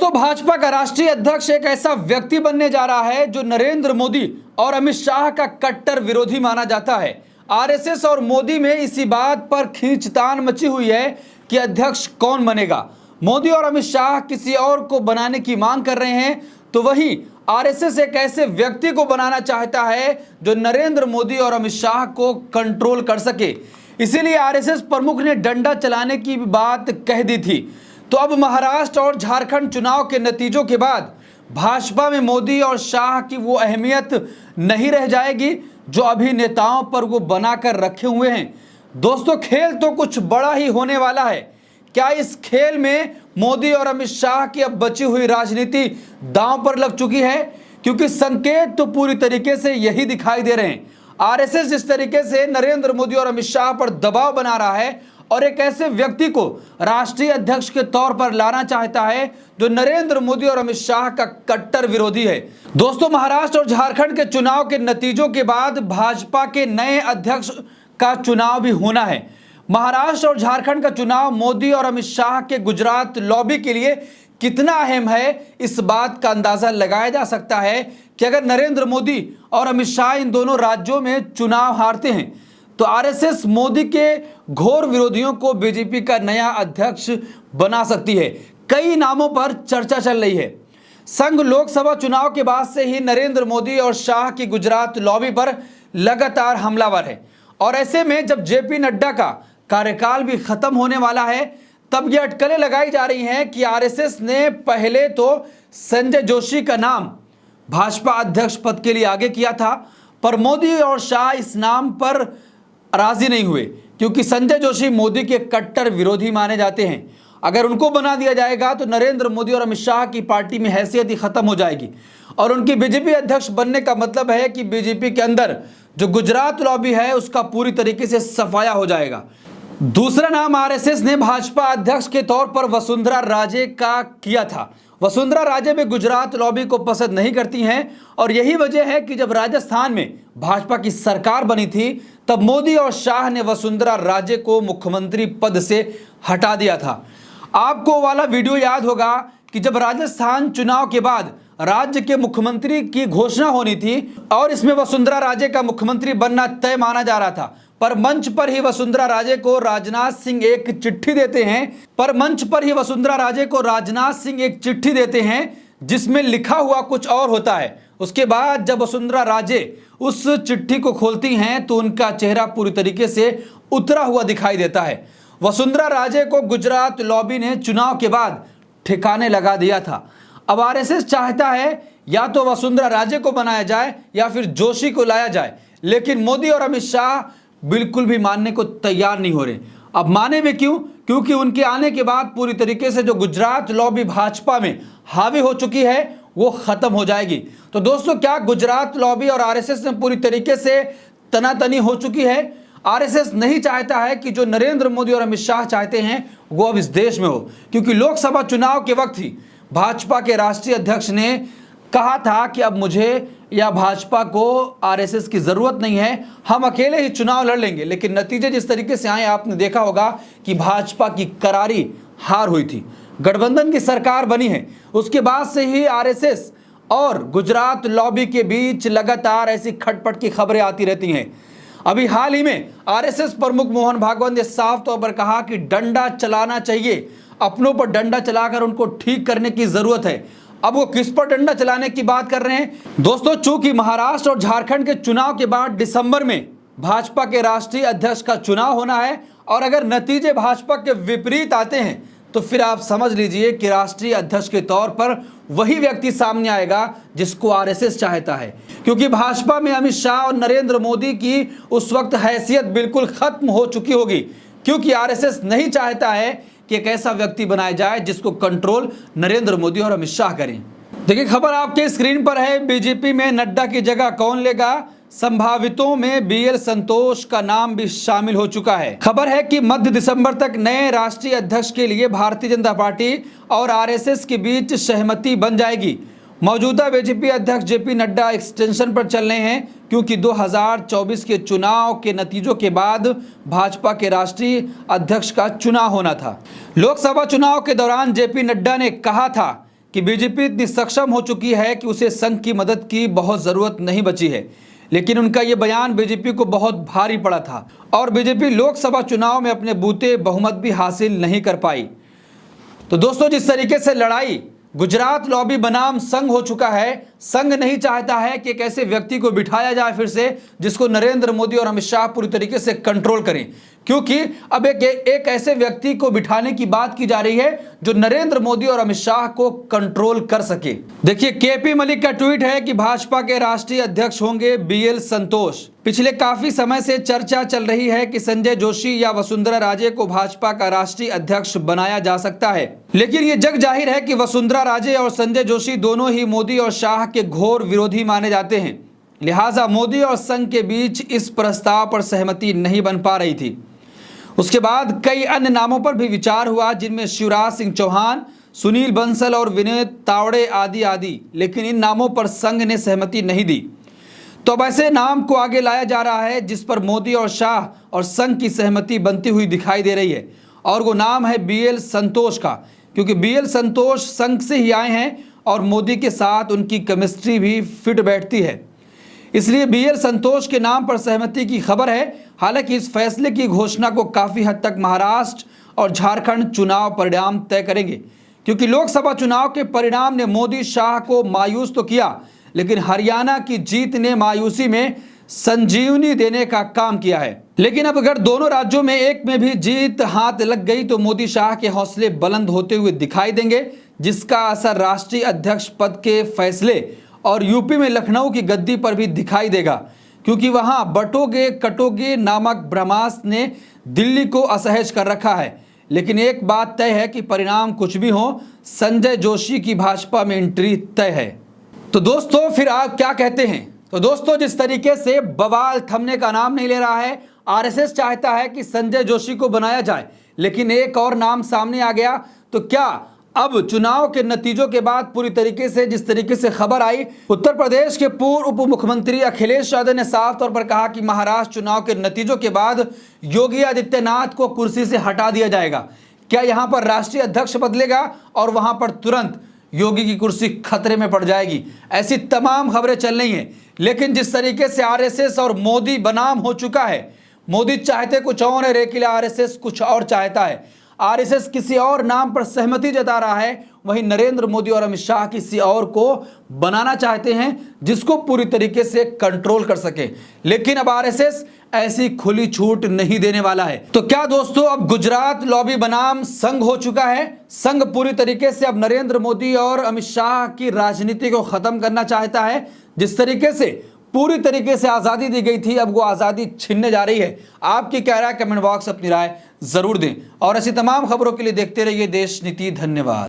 दोस्तों, भाजपा का राष्ट्रीय अध्यक्ष एक ऐसा व्यक्ति बनने जा रहा है जो नरेंद्र मोदी और अमित शाह का कट्टर विरोधी माना जाता है। आरएसएस और मोदी में इसी बात पर खींचतान मची हुई है कि अध्यक्ष कौन बनेगा। मोदी और अमित शाह किसी और को बनाने की मांग कर रहे हैं, तो वहीं आरएसएस एक ऐसे व्यक्ति को बनाना चाहता है जो नरेंद्र मोदी और अमित शाह को कंट्रोल कर सके। इसीलिए आरएसएस प्रमुख ने डंडा चलाने की बात कह दी थी। तो अब महाराष्ट्र और झारखंड चुनाव के नतीजों के बाद भाजपा में मोदी और शाह की वो अहमियत नहीं रह जाएगी जो अभी नेताओं पर वो बनाकर रखे हुए हैं। दोस्तों, खेल तो कुछ बड़ा ही होने वाला है। क्या इस खेल में मोदी और अमित शाह की अब बची हुई राजनीति दांव पर लग चुकी है? क्योंकि संकेत तो पूरी तरीके से यही दिखाई दे रहे हैं। आरएसएस जिस तरीके से नरेंद्र मोदी और अमित शाह पर दबाव बना रहा है और एक ऐसे व्यक्ति को राष्ट्रीय अध्यक्ष के तौर पर लाना चाहता है जो नरेंद्र मोदी और अमित शाह का कट्टर विरोधी है। दोस्तों, महाराष्ट्र और झारखंड के चुनाव के नतीजों के बाद भाजपा के नए अध्यक्ष का चुनाव भी होना है। महाराष्ट्र और झारखंड का चुनाव मोदी और अमित शाह के गुजरात लॉबी के लिए कितना अहम है, इस बात का अंदाजा लगाया जा सकता है कि अगर नरेंद्र मोदी और अमित शाह इन दोनों राज्यों में चुनाव हारते हैं तो आरएसएस मोदी के घोर विरोधियों को बीजेपी का नया अध्यक्ष बना सकती है। कई नामों पर चर्चा चल रही है। संघ लोकसभा चुनाव के बाद से ही नरेंद्र मोदी और शाह की गुजरात लॉबी पर लगातार हमलावर है और ऐसे में जब जेपी नड्डा का कार्यकाल भी खत्म होने वाला है, तब ये अटकलें लगाई जा रही हैं कि आरएसएस ने पहले तो संजय जोशी का नाम भाजपा अध्यक्ष पद के लिए आगे किया था, पर मोदी और शाह इस नाम पर राजी नहीं हुए क्योंकि संजय जोशी मोदी के कट्टर विरोधी माने जाते हैं। अगर उनको बना दिया जाएगा तो नरेंद्र मोदी और अमित शाह की पार्टी में हैसियत ही खत्म हो जाएगी और उनकी बीजेपी अध्यक्ष बनने का मतलब है कि बीजेपी के अंदर जो गुजरात लॉबी है उसका पूरी तरीके से सफाया हो जाएगा। दूसरा नाम आरएसएस ने भाजपा अध्यक्ष के तौर पर वसुंधरा राजे का किया था। वसुंधरा राजे भी गुजरात लॉबी को पसंद नहीं करती हैं और यही वजह है कि जब राजस्थान में भाजपा की सरकार बनी थी तब मोदी और शाह ने वसुंधरा राजे को मुख्यमंत्री पद से हटा दिया था। आपको वाला वीडियो याद होगा कि जब राजस्थान चुनाव के बाद राज्य के मुख्यमंत्री की घोषणा होनी थी और इसमें वसुंधरा राजे का मुख्यमंत्री बनना तय माना जा रहा था, पर मंच पर ही वसुंधरा राजे को राजनाथ सिंह एक चिट्ठी देते हैं जिसमें लिखा हुआ कुछ और होता है। उसके बाद जब वसुंधरा राजे उस चिट्ठी को खोलती हैं तो उनका चेहरा पूरी तरीके से उतरा हुआ दिखाई देता है। वसुंधरा राजे को गुजरात लॉबी ने चुनाव के बाद ठिकाने लगा दिया था। अब आरएसएस चाहता है या तो वसुंधरा राजे को बनाया जाए या फिर जोशी को लाया जाए, लेकिन मोदी और अमित शाह बिल्कुल भी मानने को तैयार नहीं हो रहे। अब माने भी क्यों? क्योंकि उनके आने के बाद पूरी तरीके से जो गुजरात लॉबी भाजपा में हावी हो चुकी है वो खत्म हो जाएगी। तो दोस्तों, क्या गुजरात लॉबी और आरएसएस में पूरी तरीके से तनातनी हो चुकी है? आरएसएस नहीं चाहता है कि जो नरेंद्र मोदी और अमित शाह चाहते हैं वो अब इस देश में हो, क्योंकि लोकसभा चुनाव के वक्त ही भाजपा के राष्ट्रीय अध्यक्ष ने कहा था कि अब मुझे या भाजपा को आरएसएस की जरूरत नहीं है, हम अकेले ही चुनाव लड़ लेंगे। लेकिन नतीजे जिस तरीके से आए आपने देखा होगा कि भाजपा की करारी हार हुई थी। गठबंधन की सरकार बनी है, उसके बाद से ही आरएसएस और गुजरात लॉबी के बीच लगातार ऐसी खटपट की खबरें आती रहती हैं। अभी हाल ही में आरएसएस प्रमुख मोहन भागवत ने साफ तौर पर कहा कि डंडा चलाना चाहिए, अपनों पर डंडा चलाकर उनको ठीक करने की जरूरत है। अब वो किस पर डंडा चलाने की बात कर रहे हैं? दोस्तों, चूंकि महाराष्ट्र और झारखंड के चुनाव के बाद दिसंबर में भाजपा के राष्ट्रीय अध्यक्ष का चुनाव होना है और अगर नतीजे भाजपा के विपरीत आते हैं तो फिर आप समझ लीजिए कि राष्ट्रीय अध्यक्ष के तौर पर वही व्यक्ति सामने आएगा जिसको आरएसएस चाहता है, क्योंकि भाजपा में अमित शाह और नरेंद्र मोदी की उस वक्त हैसियत बिल्कुल खत्म हो चुकी होगी, क्योंकि आरएसएस नहीं चाहता है कि एक ऐसा व्यक्ति बनाया जाए जिसको कंट्रोल नरेंद्र मोदी और अमित शाह करें। देखिए, खबर आपके स्क्रीन पर है। बीजेपी में नड्डा की जगह कौन लेगा? संभावितों में बीएल संतोष का नाम भी शामिल हो चुका है। खबर है कि मध्य दिसंबर तक नए राष्ट्रीय अध्यक्ष के लिए भारतीय जनता पार्टी और आरएसएस के बीच सहमति बन जाएगी। मौजूदा बीजेपी अध्यक्ष जेपी नड्डा एक्सटेंशन पर चल रहे हैं क्योंकि 2024 के चुनाव के नतीजों के बाद भाजपा के राष्ट्रीय अध्यक्ष का चुनाव होना था। लोकसभा चुनाव के दौरान जेपी नड्डा ने कहा था कि बीजेपी इतनी सक्षम हो चुकी है कि उसे संघ की मदद की बहुत ज़रूरत नहीं बची है। लेकिन उनका ये बयान बीजेपी को बहुत भारी पड़ा था और बीजेपी लोकसभा चुनाव में अपने बूते बहुमत भी हासिल नहीं कर पाई। तो दोस्तों, जिस तरीके से लड़ाई गुजरात लॉबी बनाम संघ हो चुका है, संघ नहीं चाहता है कि एक ऐसे व्यक्ति को बिठाया जाए फिर से जिसको नरेंद्र मोदी और अमित शाह पूरी तरीके से कंट्रोल करें, क्योंकि अब एक ऐसे व्यक्ति को बिठाने की बात की जा रही है जो नरेंद्र मोदी और अमित शाह को कंट्रोल कर सके। देखिए, केपी मलिक का ट्वीट है कि भाजपा के राष्ट्रीय अध्यक्ष होंगे बीएल संतोष। पिछले काफी समय से चर्चा चल रही है कि संजय जोशी या वसुंधरा राजे को भाजपा का राष्ट्रीय अध्यक्ष बनाया जा सकता है, लेकिन ये जग जाहिर है कि वसुंधरा राजे और संजय जोशी दोनों ही मोदी और शाह के घोर विरोधी माने जाते हैं। लिहाजा मोदी और संघ के बीच इस प्रस्ताव पर सहमति नहीं बन पा रही थी। उसके बाद कई अन्य नामों पर भी विचार हुआ, जिनमें शिवराज सिंह चौहान, सुनील बंसल और विनय तावड़े आदि, लेकिन इन नामों पर संघ ने सहमति नहीं दी। तो अब ऐसे नाम को आगे लाया जा रहा है जिस पर मोदी और शाह और संघ की सहमति बनती हुई दिखाई दे रही है, और वो नाम है बीएल संतोष का, क्योंकि बीएल संतोष संघ से ही आए हैं और मोदी के साथ उनकी केमिस्ट्री भी फिट बैठती है, इसलिए बीएल संतोष के नाम पर सहमति की खबर है। हालांकि इस फैसले की घोषणा को काफ़ी हद तक महाराष्ट्र और झारखंड चुनाव परिणाम तय करेंगे, क्योंकि लोकसभा चुनाव के परिणाम ने मोदी शाह को मायूस तो किया, लेकिन हरियाणा की जीत ने मायूसी में संजीवनी देने का काम किया है। लेकिन अब अगर दोनों राज्यों में एक में भी जीत हाथ लग गई तो मोदी शाह के हौसले बुलंद होते हुए दिखाई देंगे, जिसका असर राष्ट्रीय अध्यक्ष पद के फैसले और यूपी में लखनऊ की गद्दी पर भी दिखाई देगा, क्योंकि वहां बटोगे कटोगे नामक ब्रह्मास्त्र ने दिल्ली को असहज कर रखा है। लेकिन एक बात तय है कि परिणाम कुछ भी हो, संजय जोशी की भाजपा में एंट्री तय है। तो दोस्तों, फिर आप क्या कहते हैं? तो दोस्तों, जिस तरीके से बवाल थमने का नाम नहीं ले रहा है, आरएसएस चाहता है कि संजय जोशी को बनाया जाए, लेकिन एक और नाम सामने आ गया। तो क्या अब चुनाव के नतीजों के बाद पूरी तरीके से जिस तरीके से खबर आई, उत्तर प्रदेश के पूर्व उप मुख्यमंत्री अखिलेश यादव ने साफ तौर पर कहा कि महाराष्ट्र चुनाव के नतीजों के बाद योगी आदित्यनाथ को कुर्सी से हटा दिया जाएगा। क्या यहां पर राष्ट्रीय अध्यक्ष बदलेगा और वहां पर तुरंत योगी की कुर्सी खतरे में पड़ जाएगी? ऐसी तमाम खबरें चल रही हैं। लेकिन जिस तरीके से आरएसएस और मोदी बनाम हो चुका है, मोदी चाहते कुछ और है, लेकिन आरएसएस कुछ और चाहता है। आरएसएस किसी और नाम पर सहमति जता रहा है, वहीं नरेंद्र मोदी और अमित शाह किसी और को बनाना चाहते हैं जिसको पूरी तरीके से कंट्रोल कर सके। लेकिन अब आरएसएस ऐसी खुली छूट नहीं देने वाला है। तो क्या दोस्तों, अब गुजरात लॉबी बनाम संघ हो चुका है? संघ पूरी तरीके से अब नरेंद्र मोदी और अमित शाह की राजनीति को खत्म करना चाहता है। जिस तरीके से पूरी तरीके से आज़ादी दी गई थी, अब वो आज़ादी छीनने जा रही है। आपकी क्या राय? कमेंट बॉक्स अपनी राय जरूर दें और ऐसी तमाम खबरों के लिए देखते रहिए देश नीति। धन्यवाद।